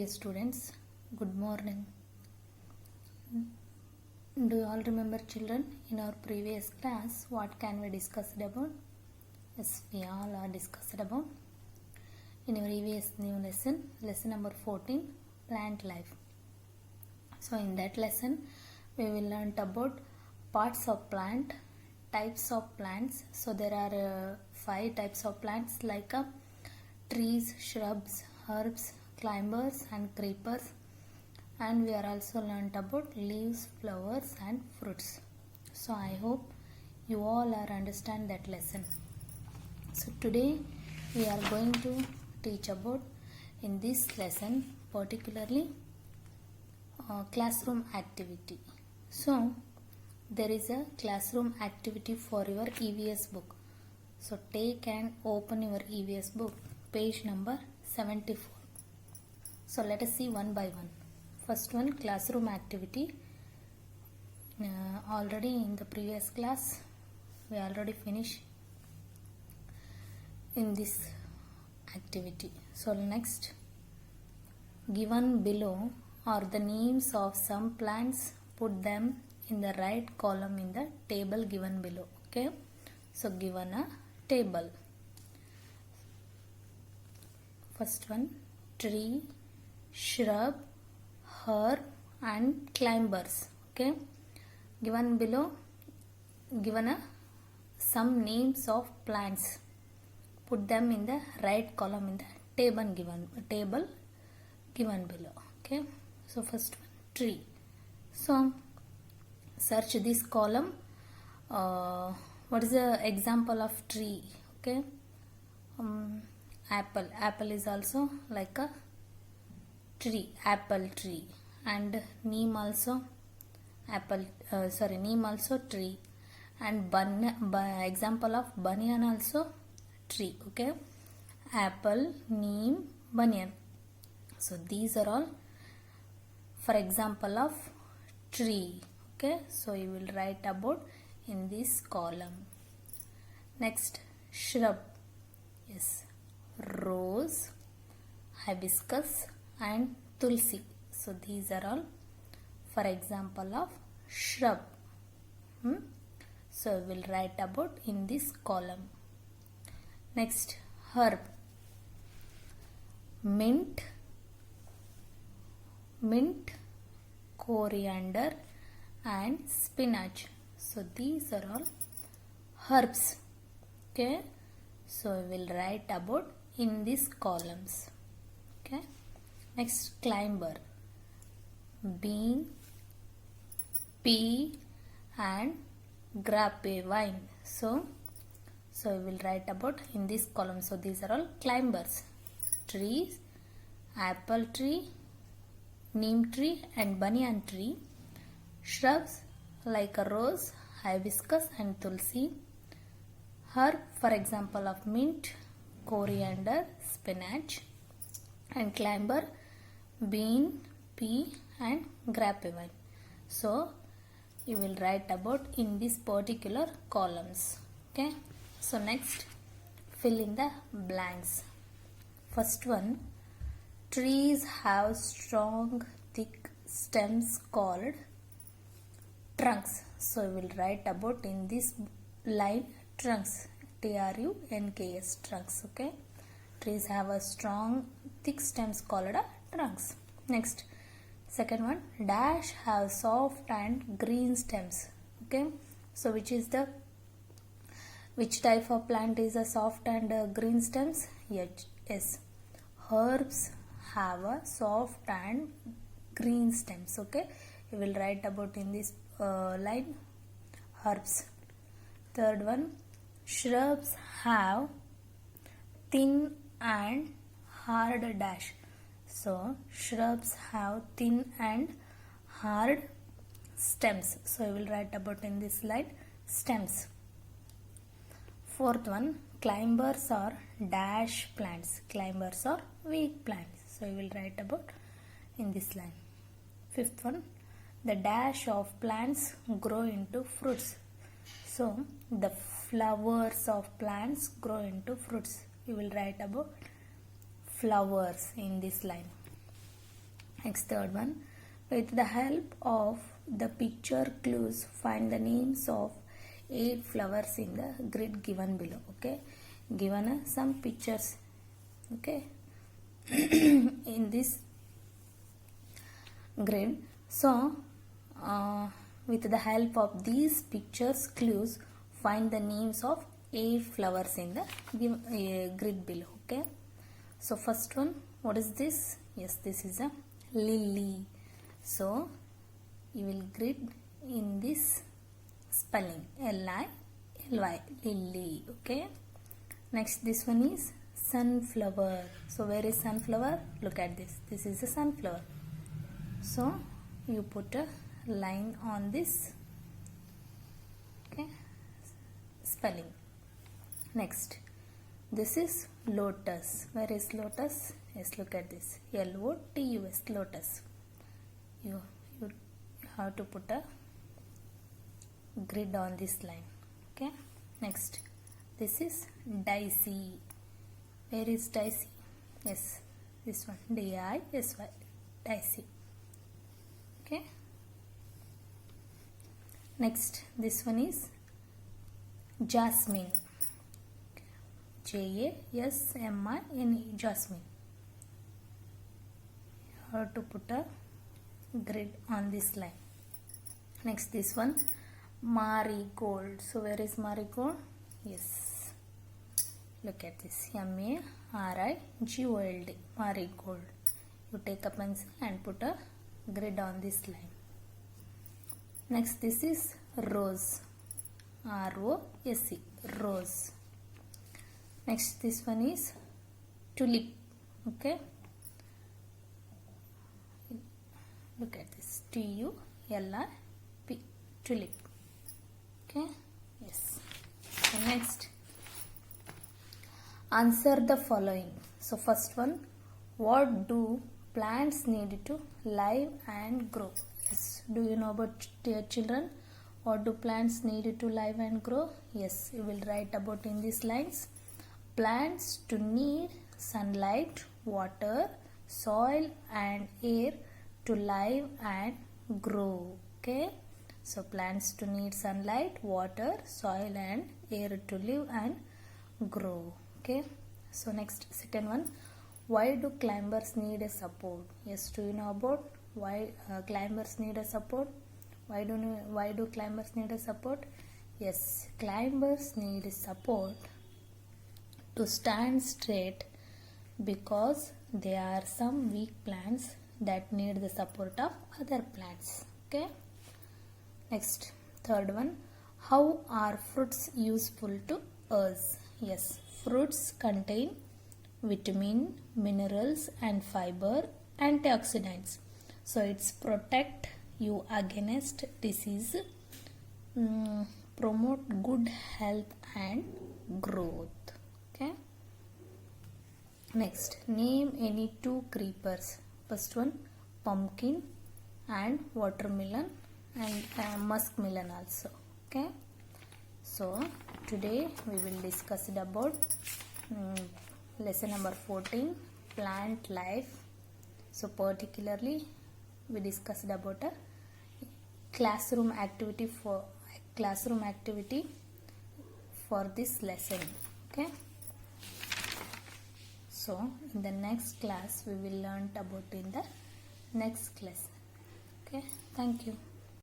Dear students, good morning. Do you all remember, children, in our previous class what can we discussed about? Yes, we all are discussed about in our previous new lesson number 14, plant life. So in that lesson we will learn about parts of plant, types of plants. So there are 5 types of plants like trees, shrubs, herbs, climbers and creepers, and we are also learnt about leaves, flowers and fruits. So I hope you all are understand that lesson. So today we are going to teach about in this lesson particularly classroom activity. So there is a classroom activity for your EVS book. So take and open your EVS book, page number 74. So let us see one by one. First one, classroom activity. Already in the previous class we already finished in this activity. So next, given below are the names of some plants. Put them in the right column in the table given below. Okay, so given a table. First one, tree, shrub, herb and climbers. Okay, given below, given a some names of plants. Put them in the right column in the table given below. Okay, so first one, tree. So search this column. What is the example of tree? Okay, apple is also like a tree, apple tree, and neem also neem also tree, and example of banyan also tree. Okay, apple, neem, banyan. So these are all for example of tree. Okay, so you will write about in this column. Next, shrub. Yes, rose, hibiscus and tulsi. So these are all for example of shrub. So we will write about in this column. Next, herb. Mint, coriander and spinach. So these are all herbs. Okay, so we will write about in these columns. Okay, next, climber. Bean, pea and grapevine. So we will write about in this column. So these are all climbers. Trees, apple tree, neem tree and banyan tree. Shrubs like a rose, hibiscus and tulsi. Herb for example of mint, coriander, spinach. And climber, bean, pea and grapevine. So you will write about in these particular columns. Okay, so next, fill in the blanks. First one, trees have strong thick stems called trunks. So we will write about in this line trunks, trunks, trunks. Okay, trees have a strong thick stems called trunks. Next, second one, dash have soft and green stems. Okay, so which type of plant is a soft and green stems? Yes, herbs have a soft and green stems. Okay, you will write about in this line herbs. Third one, shrubs have thin and hard dash. So shrubs have thin and hard stems. So I will write about in this line stems. Fourth one, climbers are dash plants. Climbers are weak plants. So I will write about in this line. Fifth one, the dash of plants grow into fruits. So the flowers of plants grow into fruits. You will write about flowers in this line. Next, third one. With the help of the picture clues, find the names of 8 flowers in the grid given below. Okay, given some pictures. Okay, in this grid. So, with the help of these pictures clues, find the names of 8 flowers in the grid below. Okay. So first one, what is this? Yes, this is a lily. So you will grid in this spelling Lily, lily. Okay. Next, this one is sunflower. So where is sunflower? Look at this. This is a sunflower. So you put a line on this. Okay. Spelling. Next, this is lotus. Where is lotus? Yes, look at this. Lotus, lotus. You have to put a grid on this line. Okay. Next, this is daisy. Where is daisy? Yes, this one. D-I-S-Y. Daisy. Okay. Next, this one is jasmine. Jasmine. Jasmine. You have to put a grid on this line. Next, this one, marigold. So where is marigold? Yes, look at this. M-A-R-I-G-O-L-D. Marigold. You take a pencil and put a grid on this line. Next, this is rose. R-O-S-E. Rose. Next, this one is tulip. Okay. Look at this. T-U-L-I-P. Tulip. Okay. Yes. So next, answer the following. So first one, what do plants need to live and grow? Yes. Do you know about dear children? What do plants need to live and grow? Yes. You will write about in these lines. Plants to need sunlight, water, soil and air to live and grow. Okay. So plants to need sunlight, water, soil and air to live and grow. Okay. So next, second one. Why do climbers need a support? Yes, do you know about why climbers need a support? Why do climbers need a support? Yes, climbers need support to stand straight because there are some weak plants that need the support of other plants. Okay. Next, third one. How are fruits useful to us? Yes, fruits contain vitamin, minerals and fiber, antioxidants. So it's protect you against disease, promote good health and growth. Okay. Next, name any two creepers. First one, pumpkin and watermelon and muskmelon also. Okay. So today we will discuss it about lesson number 14, plant life. So particularly we discussed about a classroom activity for this lesson. Okay. So in the next class we will learn about in the next class. Okay. Thank you.